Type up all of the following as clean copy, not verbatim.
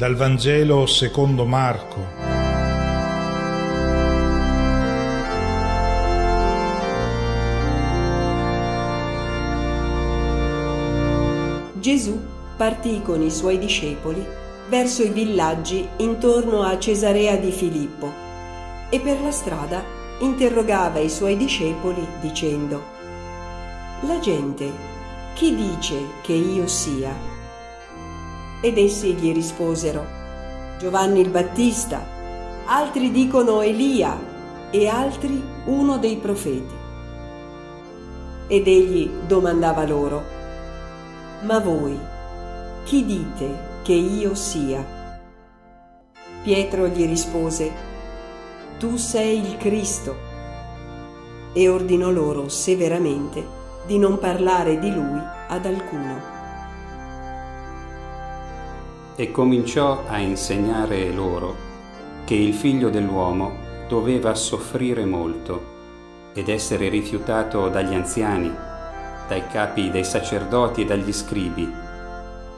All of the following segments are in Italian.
Dal Vangelo secondo Marco. Gesù partì con i suoi discepoli verso i villaggi intorno a Cesarea di Filippo e per la strada interrogava i suoi discepoli dicendo: «La gente chi dice che io sia?» Ed essi gli risposero: «Giovanni il Battista, altri dicono Elia e altri uno dei profeti». Ed egli domandava loro: «Ma voi chi dite che io sia?» Pietro gli rispose: «Tu sei il Cristo». E ordinò loro severamente di non parlare di lui ad alcuno. E cominciò a insegnare loro che il Figlio dell'uomo doveva soffrire molto ed essere rifiutato dagli anziani, dai capi dei sacerdoti e dagli scribi,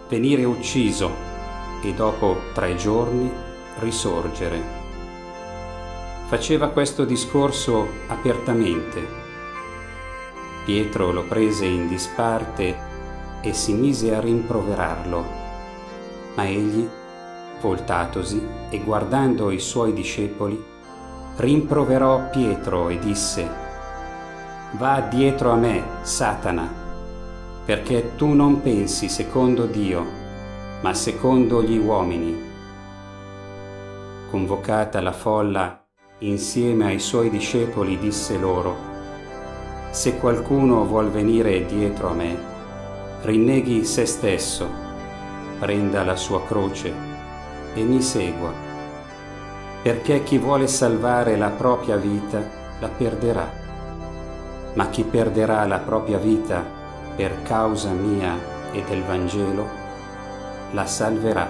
venire ucciso e dopo 3 giorni risorgere. Faceva questo discorso apertamente. Pietro lo prese in disparte e si mise a rimproverarlo. Ma egli, voltatosi e guardando i suoi discepoli, rimproverò Pietro e disse: «Va dietro a me, Satana, perché tu non pensi secondo Dio, ma secondo gli uomini». Convocata la folla insieme ai suoi discepoli, disse loro: «Se qualcuno vuol venire dietro a me, rinneghi se stesso, prenda la sua croce e mi segua, perché chi vuole salvare la propria vita la perderà, ma chi perderà la propria vita per causa mia e del Vangelo la salverà».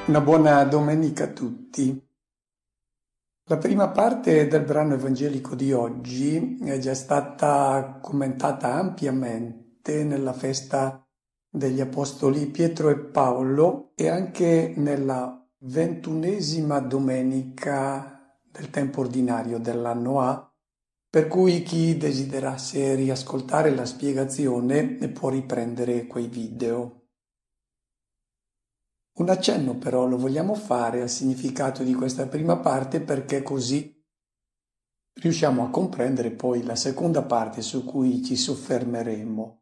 Una buona domenica a tutti. La prima parte del brano evangelico di oggi è già stata commentata ampiamente nella festa degli Apostoli Pietro e Paolo e anche nella 21ª domenica del tempo ordinario dell'anno A, per cui chi desiderasse riascoltare la spiegazione può riprendere quei video. Un accenno però lo vogliamo fare al significato di questa prima parte, perché così riusciamo a comprendere poi la seconda parte su cui ci soffermeremo.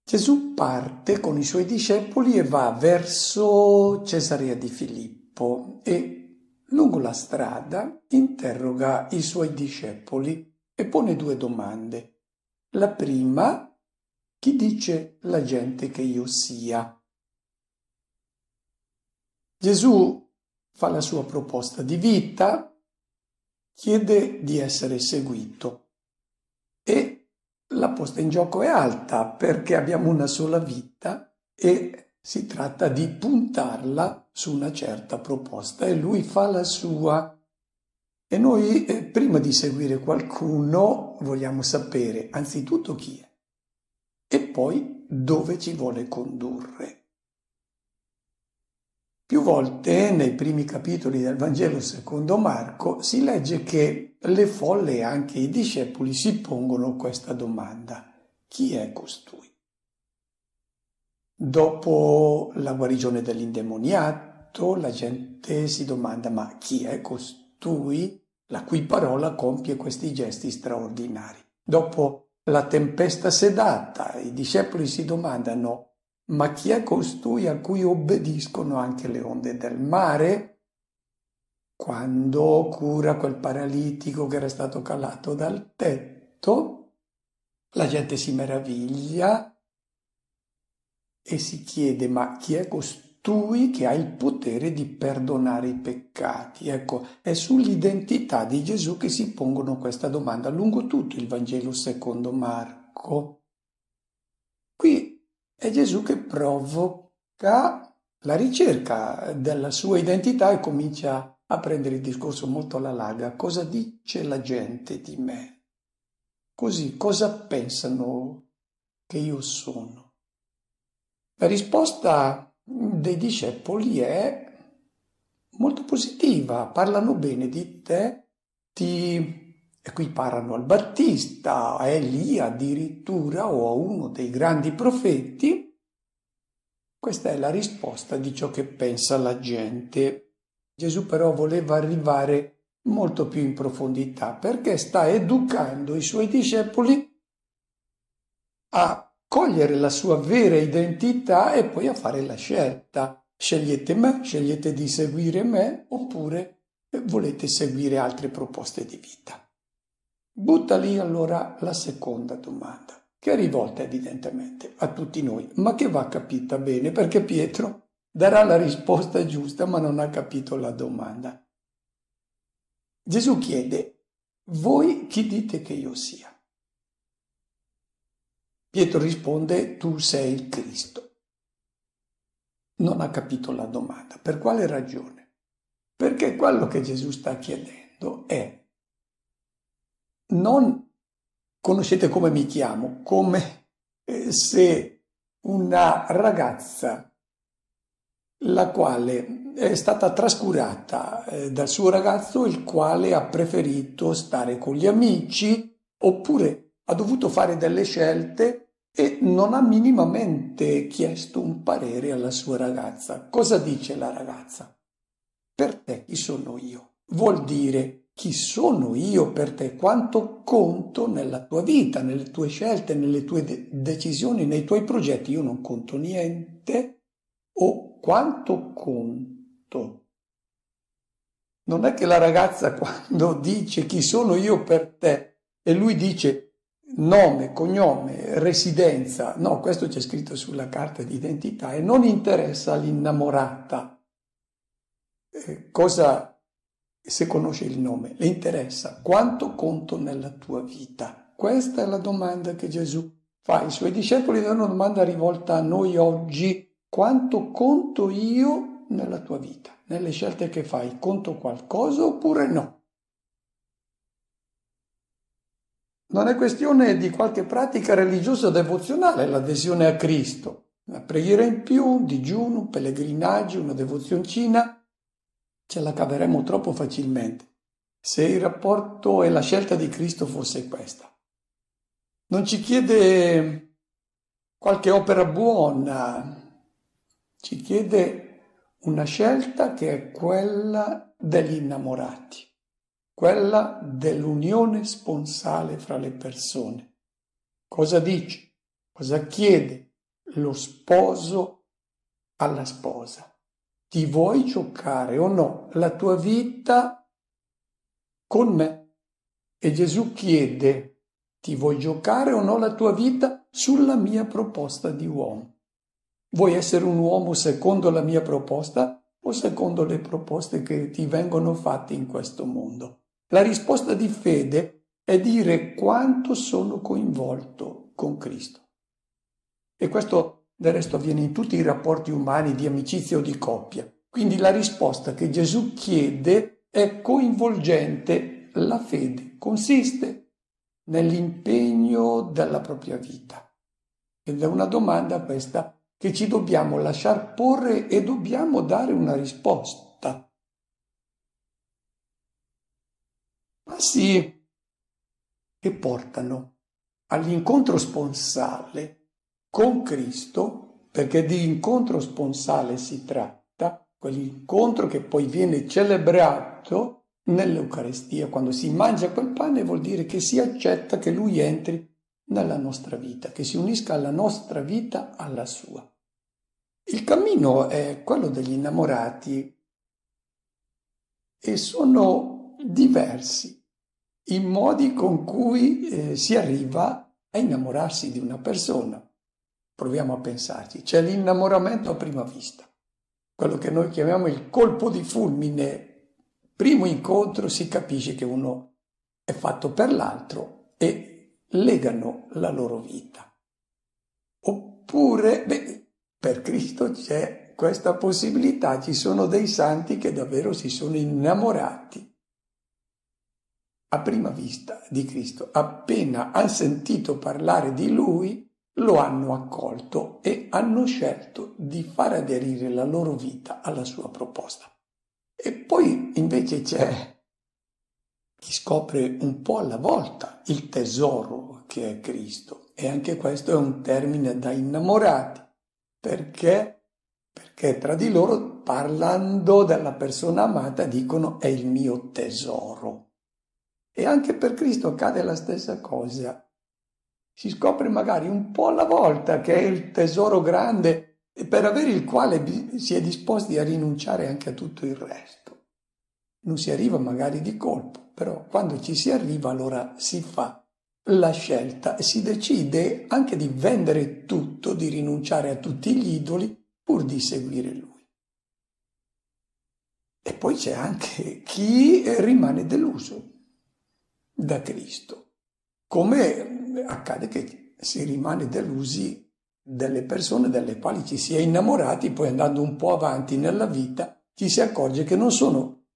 Gesù parte con i suoi discepoli e va verso Cesarea di Filippo e lungo la strada interroga i suoi discepoli e pone 2 domande. La prima: chi dice la gente che io sia? Gesù fa la sua proposta di vita, chiede di essere seguito e la posta in gioco è alta, perché abbiamo una sola vita e si tratta di puntarla su una certa proposta e lui fa la sua. E noi, prima di seguire qualcuno, vogliamo sapere anzitutto chi è e poi dove ci vuole condurre. Più volte nei primi capitoli del Vangelo secondo Marco si legge che le folle e anche i discepoli si pongono questa domanda: chi è costui? Dopo la guarigione dell'indemoniato, la gente si domanda: ma chi è costui la cui parola compie questi gesti straordinari? Dopo la tempesta sedata, i discepoli si domandano: ma chi è costui a cui obbediscono anche le onde del mare? Quando cura quel paralitico che era stato calato dal tetto, la gente si meraviglia e si chiede: ma chi è costui che ha il potere di perdonare i peccati? Ecco, è sull'identità di Gesù che si pongono questa domanda lungo tutto il Vangelo secondo Marco. Qui è Gesù che provoca la ricerca della sua identità e comincia a prendere il discorso molto alla larga. Cosa dice la gente di me? Così, cosa pensano che io sono? La risposta dei discepoli è molto positiva, parlano bene di te, equiparano al Battista, a Elia addirittura o a uno dei grandi profeti. Questa è la risposta di ciò che pensa la gente. Gesù però voleva arrivare molto più in profondità perché sta educando i suoi discepoli a cogliere la sua vera identità e poi a fare la scelta. Scegliete me, scegliete di seguire me oppure volete seguire altre proposte di vita. Butta lì allora la seconda domanda, che è rivolta evidentemente a tutti noi, ma che va capita bene perché Pietro darà la risposta giusta ma non ha capito la domanda. Gesù chiede: voi chi dite che io sia? Pietro risponde: tu sei il Cristo. Non ha capito la domanda. Per quale ragione? Perché quello che Gesù sta chiedendo è: non conoscete come mi chiamo, come se una ragazza la quale è stata trascurata dal suo ragazzo, il quale ha preferito stare con gli amici, oppure ha dovuto fare delle scelte e non ha minimamente chiesto un parere alla sua ragazza. Cosa dice la ragazza? Per te chi sono io? Vuol dire: chi sono io per te? Quanto conto nella tua vita, nelle tue scelte, nelle tue decisioni, nei tuoi progetti? Io non conto niente. O quanto conto? Non è che la ragazza, quando dice chi sono io per te e lui dice nome, cognome, residenza, no, questo c'è scritto sulla carta d'identità e non interessa all'innamorata cosa, se conosce il nome, le interessa quanto conto nella tua vita. Questa è la domanda che Gesù fa ai suoi discepoli ed è una domanda rivolta a noi oggi: quanto conto io nella tua vita, nelle scelte che fai? Conto qualcosa oppure no? Non è questione di qualche pratica religiosa devozionale, l'adesione a Cristo, una preghiera in più, un digiuno, un pellegrinaggio, una devozioncina, ce la caveremo troppo facilmente se il rapporto e la scelta di Cristo fosse questa. Non ci chiede qualche opera buona, ci chiede una scelta che è quella degli innamorati, quella dell'unione sponsale fra le persone. Cosa dice? Cosa chiede lo sposo alla sposa? Ti vuoi giocare o no la tua vita con me? E Gesù chiede: ti vuoi giocare o no la tua vita sulla mia proposta di uomo? Vuoi essere un uomo secondo la mia proposta o secondo le proposte che ti vengono fatte in questo mondo? La risposta di fede è dire quanto sono coinvolto con Cristo. E questo del resto avviene in tutti i rapporti umani di amicizia o di coppia. Quindi la risposta che Gesù chiede è coinvolgente. La fede consiste nell'impegno della propria vita. Ed è una domanda questa che ci dobbiamo lasciar porre e dobbiamo dare una risposta. Passi che portano all'incontro sponsale con Cristo, perché di incontro sponsale si tratta, quell'incontro che poi viene celebrato nell'Eucaristia. Quando si mangia quel pane vuol dire che si accetta che Lui entri nella nostra vita, che si unisca alla nostra vita alla sua. Il cammino è quello degli innamorati e sono diversi i modi con cui si arriva a innamorarsi di una persona. Proviamo a pensarci. C'è l'innamoramento a prima vista, quello che noi chiamiamo il colpo di fulmine. Primo incontro si capisce che uno è fatto per l'altro e legano la loro vita. Oppure, per Cristo c'è questa possibilità, ci sono dei santi che davvero si sono innamorati a prima vista di Cristo. Appena hanno sentito parlare di Lui, lo hanno accolto e hanno scelto di far aderire la loro vita alla sua proposta. E poi invece c'è chi scopre un po' alla volta il tesoro che è Cristo. E anche questo è un termine da innamorati. Perché? Perché tra di loro, parlando della persona amata, dicono è il mio tesoro. E anche per Cristo accade la stessa cosa. Si scopre magari un po' alla volta che è il tesoro grande e per avere il quale si è disposti a rinunciare anche a tutto il resto. Non si arriva magari di colpo, però quando ci si arriva allora si fa la scelta e si decide anche di vendere tutto, di rinunciare a tutti gli idoli pur di seguire Lui. E poi c'è anche chi rimane deluso da Cristo, come accade che si rimane delusi delle persone delle quali ci si è innamorati, poi andando un po' avanti nella vita ci si accorge che non sono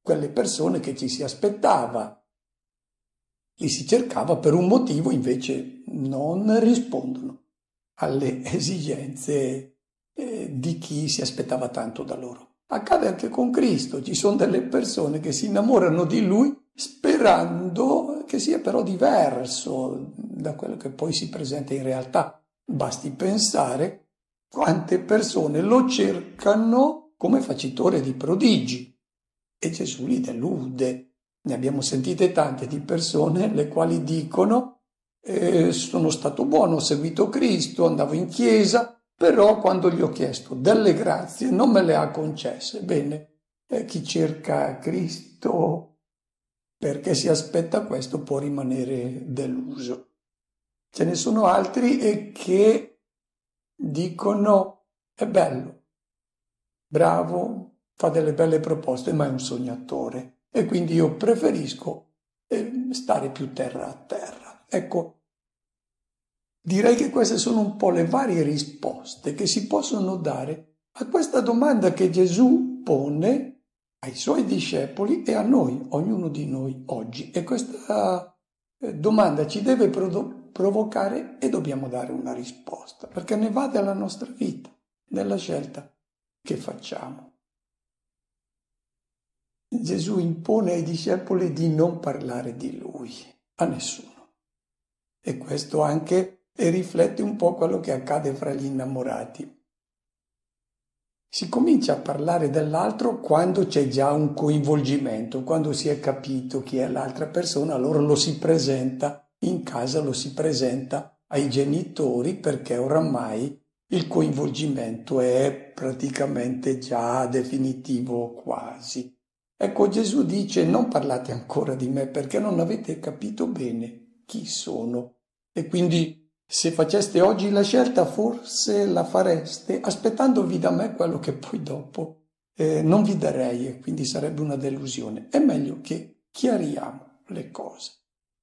quelle persone che ci si aspettava. Li si cercava per un motivo, invece non rispondono alle esigenze di chi si aspettava tanto da loro. Accade anche con Cristo, ci sono delle persone che si innamorano di Lui sperando che sia però diverso da quello che poi si presenta in realtà. Basti pensare quante persone lo cercano come facitore di prodigi e Gesù li delude. Ne abbiamo sentite tante di persone le quali dicono sono stato buono, ho seguito Cristo, andavo in chiesa, però quando gli ho chiesto delle grazie non me le ha concesse. Bene, chi cerca Cristo perché si aspetta questo può rimanere deluso. Ce ne sono altri che dicono è bello, bravo, fa delle belle proposte, ma è un sognatore. E quindi io preferisco stare più terra a terra. Ecco, direi che queste sono un po' le varie risposte che si possono dare a questa domanda che Gesù pone ai suoi discepoli e a noi, ognuno di noi oggi. E questa domanda ci deve provocare e dobbiamo dare una risposta, perché ne va della nostra vita, della scelta che facciamo. Gesù impone ai discepoli di non parlare di Lui a nessuno. E questo anche riflette un po' quello che accade fra gli innamorati. Si comincia a parlare dell'altro quando c'è già un coinvolgimento, quando si è capito chi è l'altra persona, allora lo si presenta in casa, lo si presenta ai genitori perché oramai il coinvolgimento è praticamente già definitivo quasi. Ecco, Gesù dice non parlate ancora di me perché non avete capito bene chi sono. E quindi se faceste oggi la scelta forse la fareste aspettandovi da me quello che poi dopo non vi darei e quindi sarebbe una delusione. È meglio che chiariamo le cose.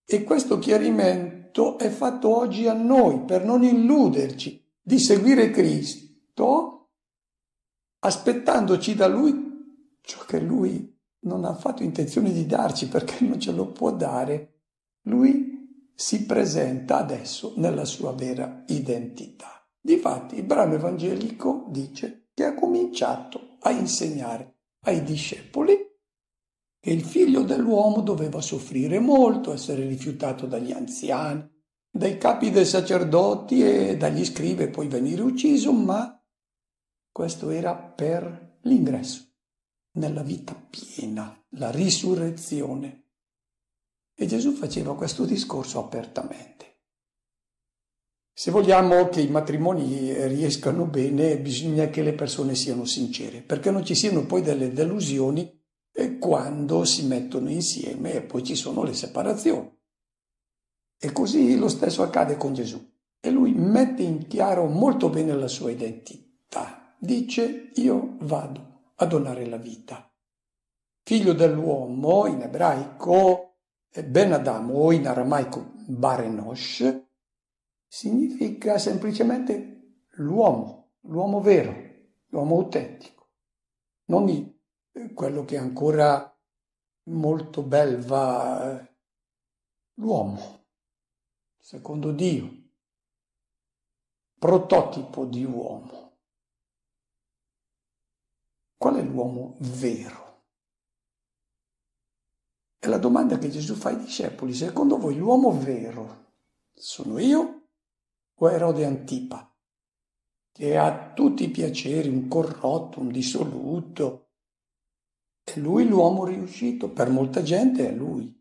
E questo chiarimento è fatto oggi a noi per non illuderci di seguire Cristo aspettandoci da Lui ciò che Lui non ha affatto intenzione di darci perché non ce lo può dare. Lui si presenta adesso nella sua vera identità. Difatti il brano evangelico dice che ha cominciato a insegnare ai discepoli che il figlio dell'uomo doveva soffrire molto, essere rifiutato dagli anziani, dai capi dei sacerdoti e dagli scribi e poi venire ucciso, ma questo era per l'ingresso nella vita piena, la risurrezione. E Gesù faceva questo discorso apertamente. Se vogliamo che i matrimoni riescano bene, bisogna che le persone siano sincere, perché non ci siano poi delle delusioni quando si mettono insieme e poi ci sono le separazioni. E così lo stesso accade con Gesù. E lui mette in chiaro molto bene la sua identità. Dice, io vado a donare la vita. Figlio dell'uomo, in ebraico, Ben Adam, o in aramaico Barenosh, significa semplicemente l'uomo vero, l'uomo autentico. Non quello che ancora molto bel va, l'uomo, secondo Dio. prototipo di uomo. Qual è l'uomo vero? È la domanda che Gesù fa ai discepoli. Secondo voi l'uomo vero sono io o Erode Antipa, che ha tutti i piaceri, un corrotto, un dissoluto? È lui l'uomo riuscito? Per molta gente è lui.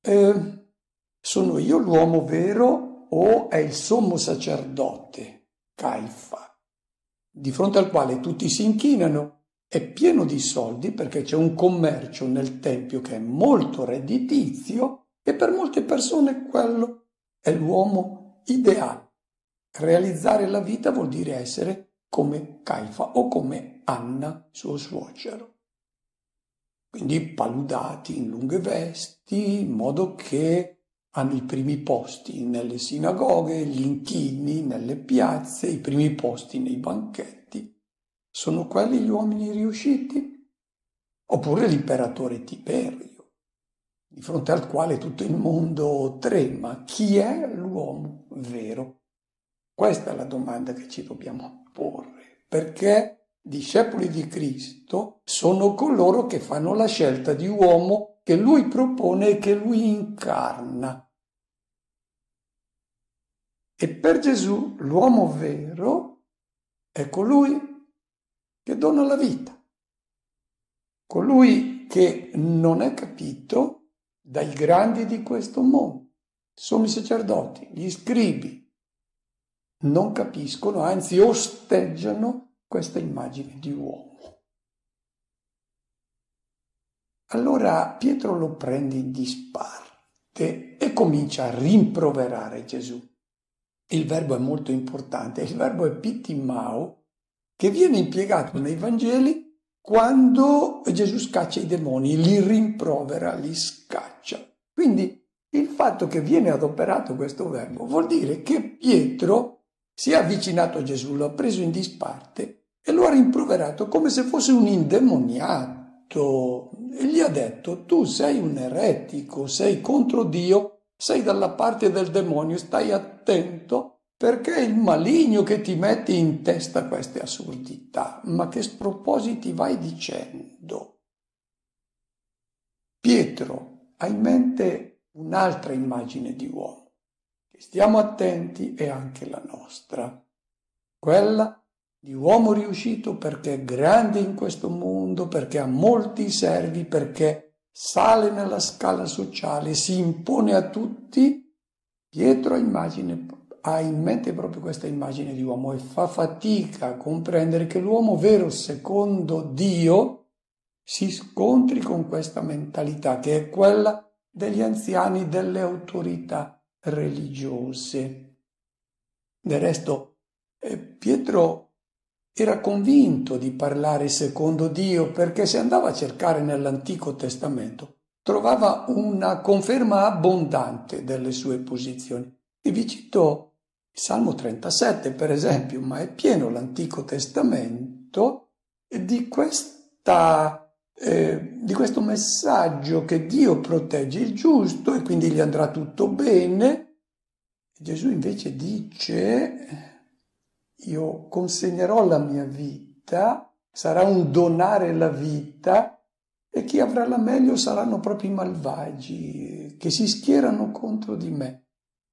Sono io l'uomo vero o è il sommo sacerdote, Caifa, di fronte al quale tutti si inchinano? È pieno di soldi perché c'è un commercio nel Tempio che è molto redditizio e per molte persone quello è l'uomo ideale. Realizzare la vita vuol dire essere come Caifa o come Anna, suo suocero. Quindi paludati in lunghe vesti, in modo che hanno i primi posti nelle sinagoghe, gli inchini nelle piazze, i primi posti nei banchetti. Sono quelli gli uomini riusciti? Oppure l'imperatore Tiberio, di fronte al quale tutto il mondo trema. Chi è l'uomo vero? Questa è la domanda che ci dobbiamo porre, perché discepoli di Cristo sono coloro che fanno la scelta di uomo che lui propone e che lui incarna. E per Gesù l'uomo vero è colui che dona la vita, colui che non è capito dai grandi di questo mondo. Sommi sacerdoti, gli scribi, non capiscono, anzi osteggiano questa immagine di uomo. Allora Pietro lo prende in disparte e comincia a rimproverare Gesù. Il verbo è molto importante, il verbo è pitimao, che viene impiegato nei Vangeli quando Gesù scaccia i demoni, li rimprovera, li scaccia. Quindi il fatto che viene adoperato questo verbo vuol dire che Pietro si è avvicinato a Gesù, lo ha preso in disparte e lo ha rimproverato come se fosse un indemoniato. E gli ha detto: tu sei un eretico, sei contro Dio, sei dalla parte del demonio, stai attento perché è il maligno che ti mette in testa queste assurdità. Ma che spropositi vai dicendo? Pietro ha in mente un'altra immagine di uomo. Stiamo attenti, è anche la nostra, quella di uomo riuscito perché è grande in questo mondo, perché ha molti servi, perché sale nella scala sociale, si impone a tutti. Pietro ha in mente proprio questa immagine di uomo e fa fatica a comprendere che l'uomo vero secondo Dio si scontri con questa mentalità che è quella degli anziani, delle autorità religiose. Del resto, Pietro era convinto di parlare secondo Dio perché se andava a cercare nell'Antico Testamento trovava una conferma abbondante delle sue posizioni. E vi cito il Salmo 37, per esempio, ma è pieno l'Antico Testamento di questo messaggio che Dio protegge il giusto e quindi gli andrà tutto bene. Gesù invece dice: io consegnerò la mia vita, sarà un donare la vita, e chi avrà la meglio saranno proprio i malvagi che si schierano contro di me.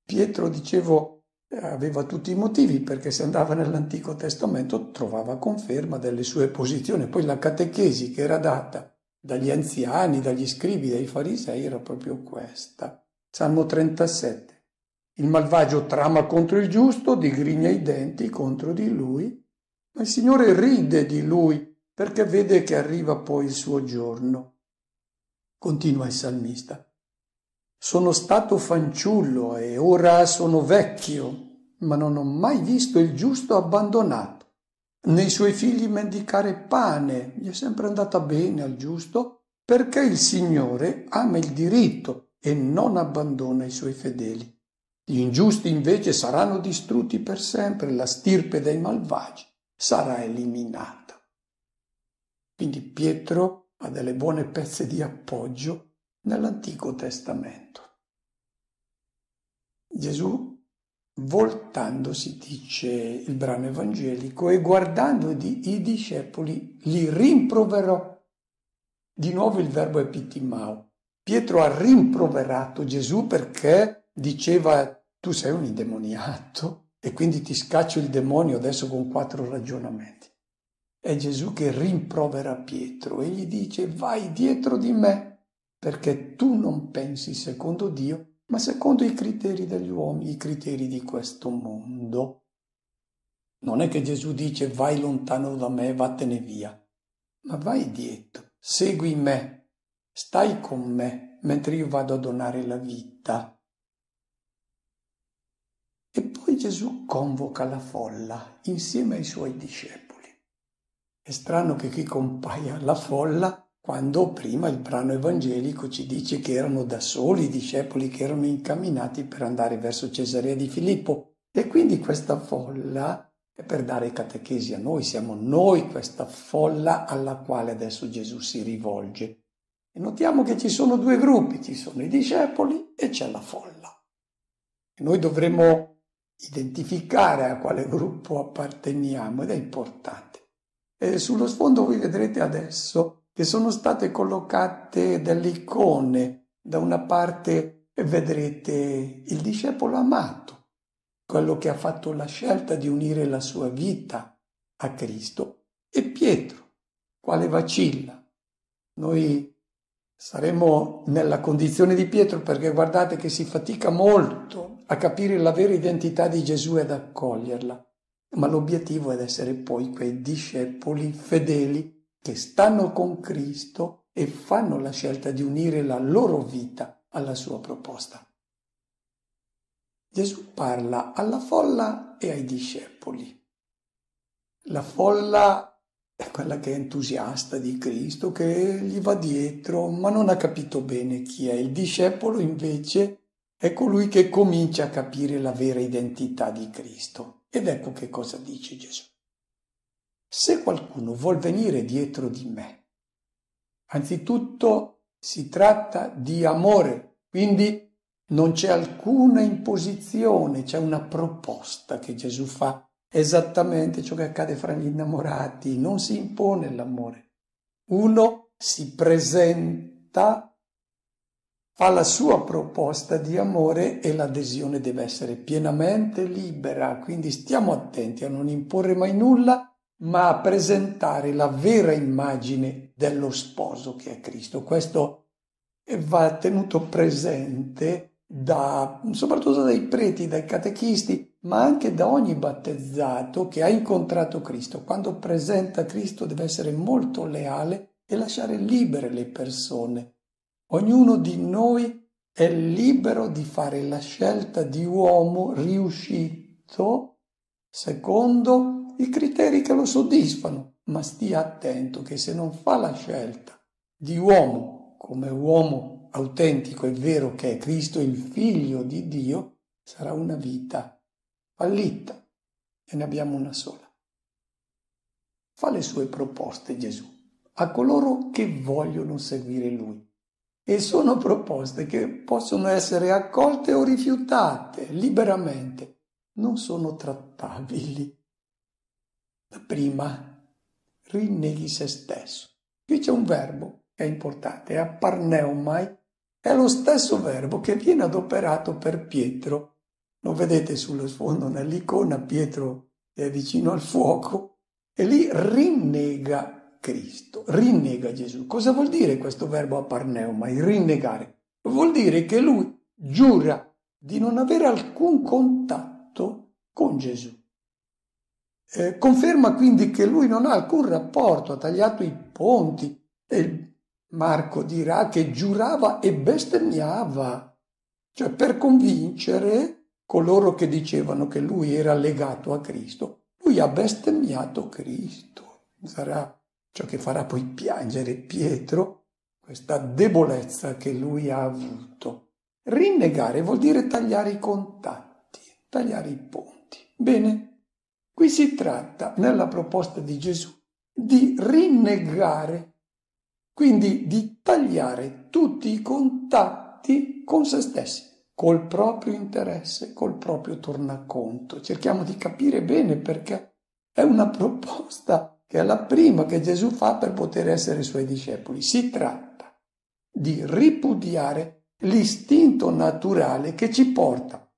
Pietro, dicevo, aveva tutti i motivi perché se andava nell'Antico Testamento trovava conferma delle sue posizioni. Poi la catechesi che era data dagli anziani, dagli scribi, dai farisei era proprio questa. Salmo 37. Il malvagio trama contro il giusto, digrigna i denti contro di lui, ma il Signore ride di lui perché vede che arriva poi il suo giorno. Continua il salmista. Sono stato fanciullo e ora sono vecchio, ma non ho mai visto il giusto abbandonato, né i suoi figli mendicare pane. Gli è sempre andata bene al giusto, perché il Signore ama il diritto e non abbandona i suoi fedeli. Gli ingiusti invece saranno distrutti per sempre, la stirpe dei malvagi sarà eliminata. Quindi Pietro ha delle buone pezze di appoggio nell'Antico Testamento. Gesù voltandosi, dice il brano evangelico, e guardando i discepoli li rimproverò. Di nuovo il verbo epitimao. Pietro ha rimproverato Gesù perché diceva: tu sei un indemoniato e quindi ti scaccio il demonio adesso con 4 ragionamenti. È Gesù che rimprovera Pietro e gli dice: vai dietro di me, perché tu non pensi secondo Dio, ma secondo i criteri degli uomini, i criteri di questo mondo. Non è che Gesù dice: vai lontano da me, vattene via, ma vai dietro, segui me, stai con me mentre io vado a donare la vita. E poi Gesù convoca la folla insieme ai suoi discepoli. È strano che qui compaia la folla quando prima il brano evangelico ci dice che erano da soli i discepoli che erano incamminati per andare verso Cesarea di Filippo. E quindi questa folla è per dare catechesi a noi, siamo noi questa folla alla quale adesso Gesù si rivolge. E notiamo che ci sono 2 gruppi, ci sono i discepoli e c'è la folla. E noi dovremo identificare a quale gruppo apparteniamo ed è importante. E sullo sfondo voi vedrete adesso che sono state collocate delle icone. Da una parte vedrete il discepolo amato, quello che ha fatto la scelta di unire la sua vita a Cristo, e Pietro, quale vacilla. Noi saremo nella condizione di Pietro perché guardate che si fatica molto a capire la vera identità di Gesù e ad accoglierla. Ma l'obiettivo è essere poi quei discepoli fedeli che stanno con Cristo e fanno la scelta di unire la loro vita alla sua proposta. Gesù parla alla folla e ai discepoli. La folla è quella che è entusiasta di Cristo, che gli va dietro, ma non ha capito bene chi è. Il discepolo invece è colui che comincia a capire la vera identità di Cristo. Ed ecco che cosa dice Gesù. Se qualcuno vuol venire dietro di me, anzitutto si tratta di amore, quindi non c'è alcuna imposizione, c'è una proposta che Gesù fa, esattamente ciò che accade fra gli innamorati, non si impone l'amore. Uno si presenta, fa la sua proposta di amore e l'adesione deve essere pienamente libera, quindi stiamo attenti a non imporre mai nulla, ma a presentare la vera immagine dello sposo che è Cristo. Questo va tenuto presente soprattutto dai preti, dai catechisti, ma anche da ogni battezzato che ha incontrato Cristo. Quando presenta Cristo deve essere molto leale e lasciare libere le persone. Ognuno di noi è libero di fare la scelta di uomo riuscito secondo i criteri che lo soddisfano, ma stia attento che se non fa la scelta di uomo come uomo autentico e vero che è Cristo, il Figlio di Dio, sarà una vita fallita e ne abbiamo una sola. Fa le sue proposte Gesù a coloro che vogliono seguire Lui. E sono proposte che possono essere accolte o rifiutate liberamente, non sono trattabili. La prima, rinneghi se stesso. Qui c'è un verbo che è importante, è aparneomai, è lo stesso verbo che viene adoperato per Pietro. Lo vedete sullo sfondo nell'icona, Pietro è vicino al fuoco e lì rinnega Cristo, rinnega Gesù. Cosa vuol dire questo verbo aparneomai, rinnegare? Vuol dire che lui giura di non avere alcun contatto con Gesù. Conferma quindi che lui non ha alcun rapporto, ha tagliato i ponti. E Marco dirà che giurava e bestemmiava, cioè per convincere coloro che dicevano che lui era legato a Cristo. Lui ha bestemmiato Cristo. Sarà ciò che farà poi piangere Pietro, questa debolezza che lui ha avuto. Rinnegare vuol dire tagliare i contatti, tagliare i ponti. Bene, qui si tratta, nella proposta di Gesù, di rinnegare, quindi di tagliare tutti i contatti con se stessi. col proprio interesse, col proprio tornaconto. Cerchiamo di capire bene, perché è una proposta che è la prima che Gesù fa per poter essere i suoi discepoli. Si tratta di ripudiare l'istinto naturale che ci porta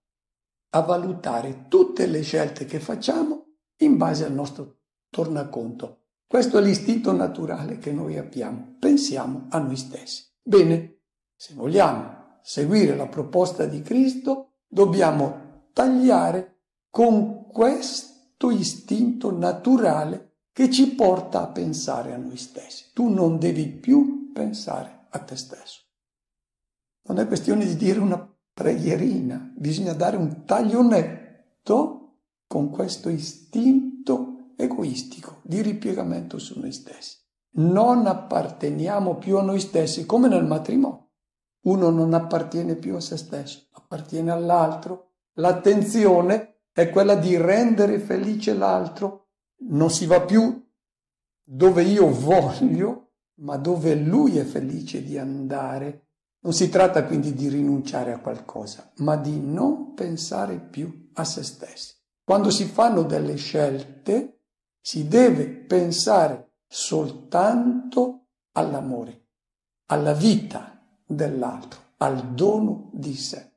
a valutare tutte le scelte che facciamo in base al nostro tornaconto. Questo è l'istinto naturale che noi abbiamo. Pensiamo a noi stessi. Bene, se vogliamo seguire la proposta di Cristo, dobbiamo tagliare con questo istinto naturale che ci porta a pensare a noi stessi. Tu non devi più pensare a te stesso. Non è questione di dire una preghierina, bisogna dare un taglio netto con questo istinto egoistico di ripiegamento su noi stessi. Non apparteniamo più a noi stessi, come nel matrimonio. Uno non appartiene più a se stesso, appartiene all'altro. L'attenzione è quella di rendere felice l'altro. Non si va più dove io voglio, ma dove lui è felice di andare. Non si tratta quindi di rinunciare a qualcosa, ma di non pensare più a se stessi. Quando si fanno delle scelte, si deve pensare soltanto all'amore, alla vita dell'altro, al dono di sé.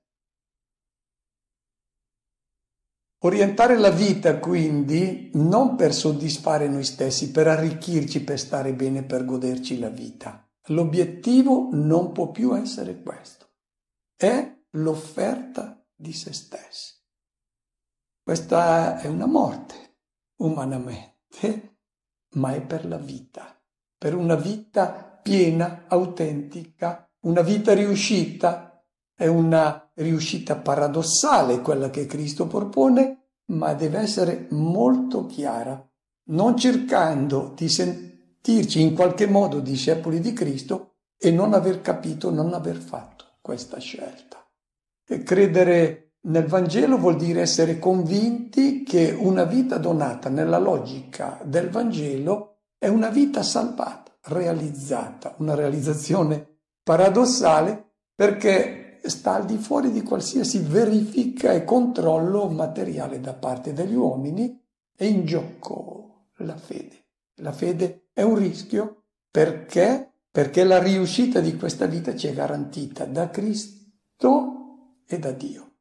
Orientare la vita, quindi, non per soddisfare noi stessi, per arricchirci, per stare bene, per goderci la vita. L'obiettivo non può più essere questo. È l'offerta di se stessi. Questa è una morte, umanamente, ma è per la vita, per una vita piena, autentica, una vita riuscita. È una riuscita paradossale quella che Cristo propone, ma deve essere molto chiara, non cercando di sentirci in qualche modo discepoli di Cristo e non aver capito, non aver fatto questa scelta. E credere nel Vangelo vuol dire essere convinti che una vita donata nella logica del Vangelo è una vita salvata, realizzata, una realizzazione paradossale perché sta al di fuori di qualsiasi verifica e controllo materiale da parte degli uomini. È in gioco la fede. La fede è un rischio perché la riuscita di questa vita ci è garantita da Cristo e da Dio.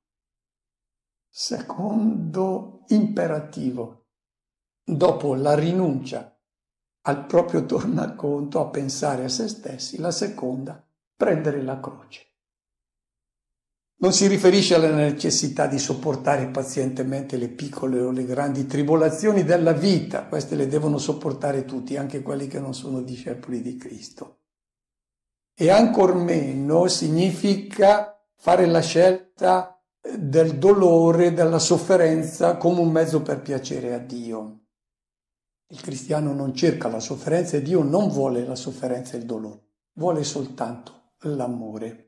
Secondo imperativo, dopo la rinuncia al proprio tornaconto, a pensare a se stessi, la seconda, prendere la croce. Non si riferisce alla necessità di sopportare pazientemente le piccole o le grandi tribolazioni della vita, queste le devono sopportare tutti, anche quelli che non sono discepoli di Cristo. E ancor meno significa fare la scelta del dolore, della sofferenza come un mezzo per piacere a Dio. Il cristiano non cerca la sofferenza e Dio non vuole la sofferenza e il dolore, vuole soltanto l'amore.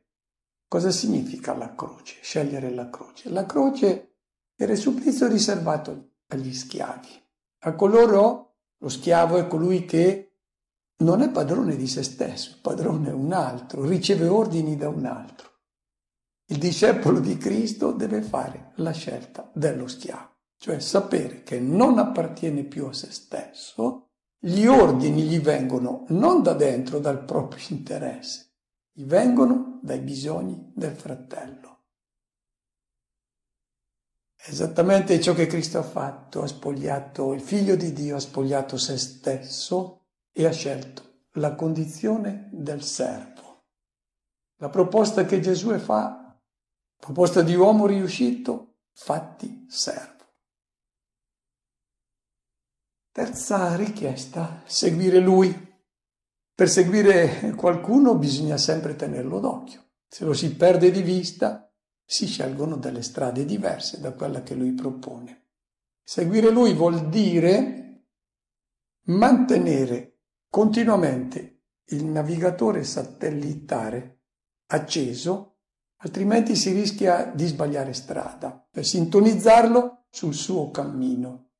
Cosa significa la croce? Scegliere la croce. La croce era il supplizio riservato agli schiavi. A coloro, lo schiavo è colui che non è padrone di se stesso, il padrone è un altro, riceve ordini da un altro. Il discepolo di Cristo deve fare la scelta dello schiavo, cioè sapere che non appartiene più a se stesso, gli ordini gli vengono non da dentro, dal proprio interesse, gli vengono dai bisogni del fratello. È esattamente ciò che Cristo ha fatto, ha spogliato il Figlio di Dio, ha spogliato se stesso e ha scelto la condizione del servo. La proposta che Gesù fa, proposta di uomo riuscito, fatti servo. Terza richiesta, seguire Lui. Per seguire qualcuno bisogna sempre tenerlo d'occhio. Se lo si perde di vista, si scelgono delle strade diverse da quella che lui propone. Seguire lui vuol dire mantenere continuamente il navigatore satellitare acceso, altrimenti si rischia di sbagliare strada, per sintonizzarlo sul suo cammino.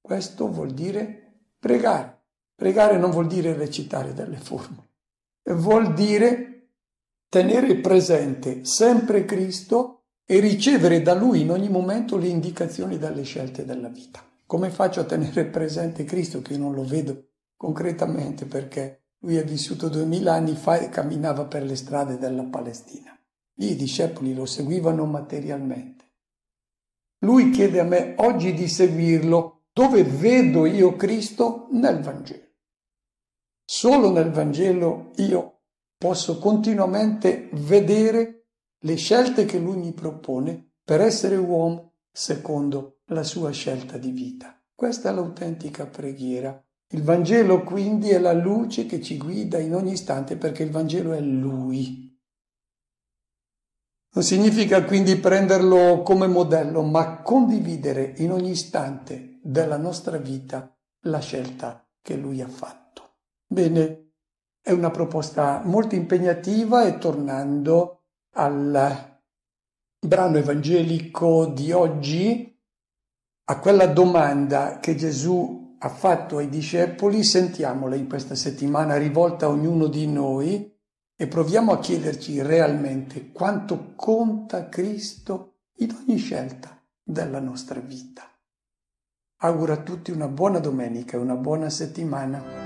Questo vuol dire pregare. Pregare non vuol dire recitare delle formule, vuol dire tenere presente sempre Cristo e ricevere da Lui in ogni momento le indicazioni dalle scelte della vita. Come faccio a tenere presente Cristo che io non lo vedo concretamente perché Lui è vissuto 2000 anni fa e camminava per le strade della Palestina. Lì i discepoli lo seguivano materialmente. Lui chiede a me oggi di seguirlo. Dove vedo io Cristo? Nel Vangelo. Solo nel Vangelo io posso continuamente vedere le scelte che Lui mi propone per essere uomo secondo la sua scelta di vita. Questa è l'autentica preghiera. Il Vangelo quindi è la luce che ci guida in ogni istante perché il Vangelo è Lui. Non significa quindi prenderlo come modello, ma condividere in ogni istante della nostra vita la scelta che Lui ha fatto. Bene, è una proposta molto impegnativa e tornando al brano evangelico di oggi, a quella domanda che Gesù ha fatto ai discepoli, sentiamola in questa settimana rivolta a ognuno di noi e proviamo a chiederci realmente quanto conta Cristo in ogni scelta della nostra vita. Auguro a tutti una buona domenica e una buona settimana.